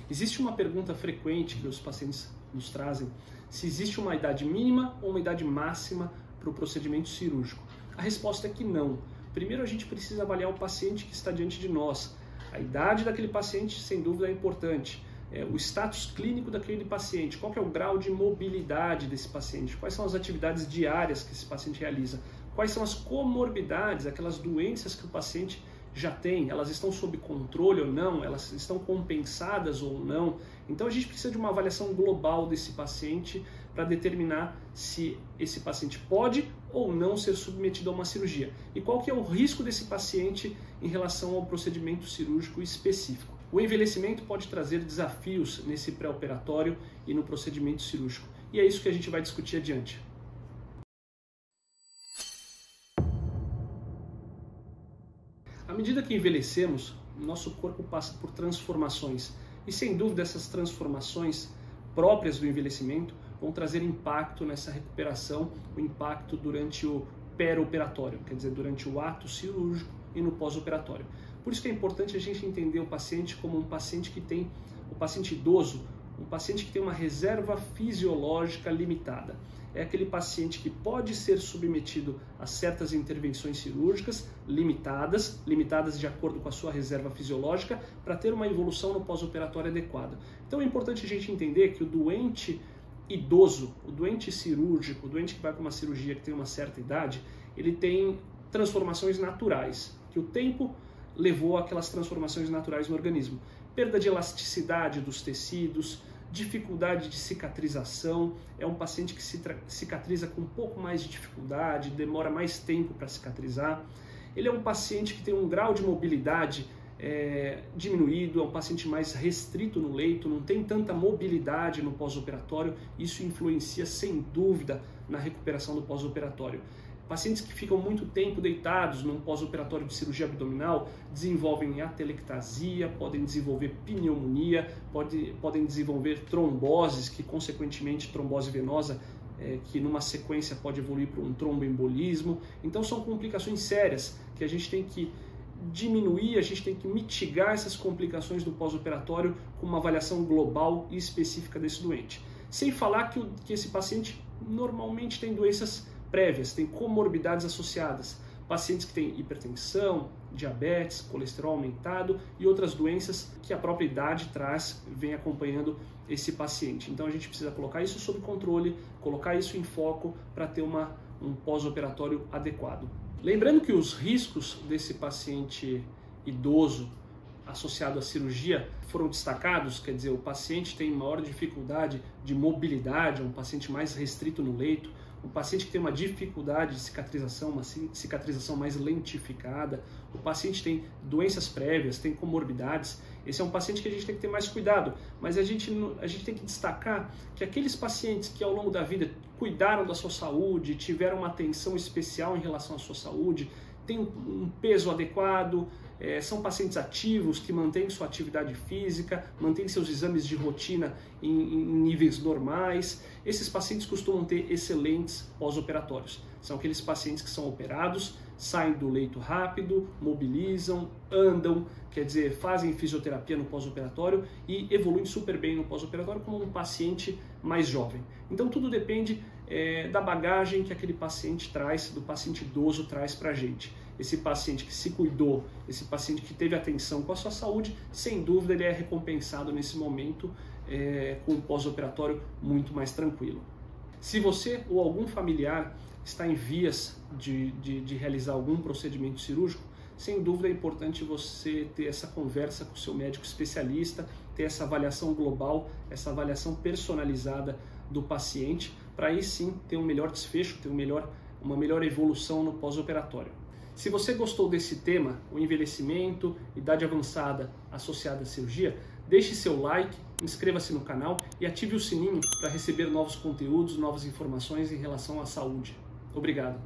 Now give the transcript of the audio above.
Existe uma pergunta frequente que os pacientes nos trazem, se existe uma idade mínima ou uma idade máxima para o procedimento cirúrgico. A resposta é que não. Primeiro a gente precisa avaliar o paciente que está diante de nós. A idade daquele paciente, sem dúvida, é importante. O status clínico daquele paciente, qual que é o grau de mobilidade desse paciente, quais são as atividades diárias que esse paciente realiza, quais são as comorbidades, aquelas doenças que o paciente já tem, elas estão sob controle ou não, elas estão compensadas ou não. Então a gente precisa de uma avaliação global desse paciente para determinar se esse paciente pode ou não ser submetido a uma cirurgia e qual que é o risco desse paciente em relação ao procedimento cirúrgico específico. O envelhecimento pode trazer desafios nesse pré-operatório e no procedimento cirúrgico e é isso que a gente vai discutir adiante. À medida que envelhecemos, nosso corpo passa por transformações e, sem dúvida, essas transformações próprias do envelhecimento vão trazer impacto nessa recuperação, o impacto durante o pré-operatório, quer dizer, durante o ato cirúrgico e no pós-operatório. Por isso que é importante a gente entender o paciente como um paciente que tem, o paciente idoso, um paciente que tem uma reserva fisiológica limitada. É aquele paciente que pode ser submetido a certas intervenções cirúrgicas limitadas de acordo com a sua reserva fisiológica, para ter uma evolução no pós-operatório adequada. Então é importante a gente entender que o doente idoso, o doente cirúrgico, o doente que vai para uma cirurgia que tem uma certa idade, ele tem transformações naturais, que o tempo levou àquelas transformações naturais no organismo. Perda de elasticidade dos tecidos, dificuldade de cicatrização, é um paciente que cicatriza com um pouco mais de dificuldade, demora mais tempo para cicatrizar. Ele é um paciente que tem um grau de mobilidade diminuído, é um paciente mais restrito no leito, não tem tanta mobilidade no pós-operatório, isso influencia sem dúvida na recuperação do pós-operatório. Pacientes que ficam muito tempo deitados num pós-operatório de cirurgia abdominal desenvolvem atelectasia, podem desenvolver pneumonia, podem desenvolver tromboses, que consequentemente trombose venosa, que numa sequência pode evoluir para um tromboembolismo. Então são complicações sérias que a gente tem que diminuir, a gente tem que mitigar essas complicações do pós-operatório com uma avaliação global e específica desse doente. Sem falar que esse paciente normalmente tem doenças prévias, tem comorbidades associadas, pacientes que têm hipertensão, diabetes, colesterol aumentado e outras doenças que a própria idade vem acompanhando esse paciente. Então a gente precisa colocar isso sob controle, colocar isso em foco para ter um pós-operatório adequado. Lembrando que os riscos desse paciente idoso associado à cirurgia foram destacados, quer dizer, o paciente tem maior dificuldade de mobilidade, é um paciente mais restrito no leito, um paciente que tem uma dificuldade de cicatrização, uma cicatrização mais lentificada, o paciente tem doenças prévias, tem comorbidades, esse é um paciente que a gente tem que ter mais cuidado, mas a gente tem que destacar que aqueles pacientes que ao longo da vida cuidaram da sua saúde, tiveram uma atenção especial em relação à sua saúde, têm um peso adequado, são pacientes ativos que mantêm sua atividade física, mantêm seus exames de rotina em níveis normais. Esses pacientes costumam ter excelentes pós-operatórios. São aqueles pacientes que são operados, saem do leito rápido, mobilizam, andam, quer dizer, fazem fisioterapia no pós-operatório e evoluem super bem no pós-operatório como um paciente mais jovem. Então tudo depende da bagagem que aquele paciente traz, do paciente idoso traz para a gente. Esse paciente que se cuidou, esse paciente que teve atenção com a sua saúde, sem dúvida ele é recompensado nesse momento com um pós-operatório muito mais tranquilo. Se você ou algum familiar está em vias de realizar algum procedimento cirúrgico, sem dúvida é importante você ter essa conversa com o seu médico especialista, ter essa avaliação global, essa avaliação personalizada do paciente, para aí sim ter um melhor desfecho, ter uma melhor evolução no pós-operatório. Se você gostou desse tema, o envelhecimento, idade avançada associada à cirurgia, deixe seu like, inscreva-se no canal e ative o sininho para receber novos conteúdos, novas informações em relação à saúde. Obrigado.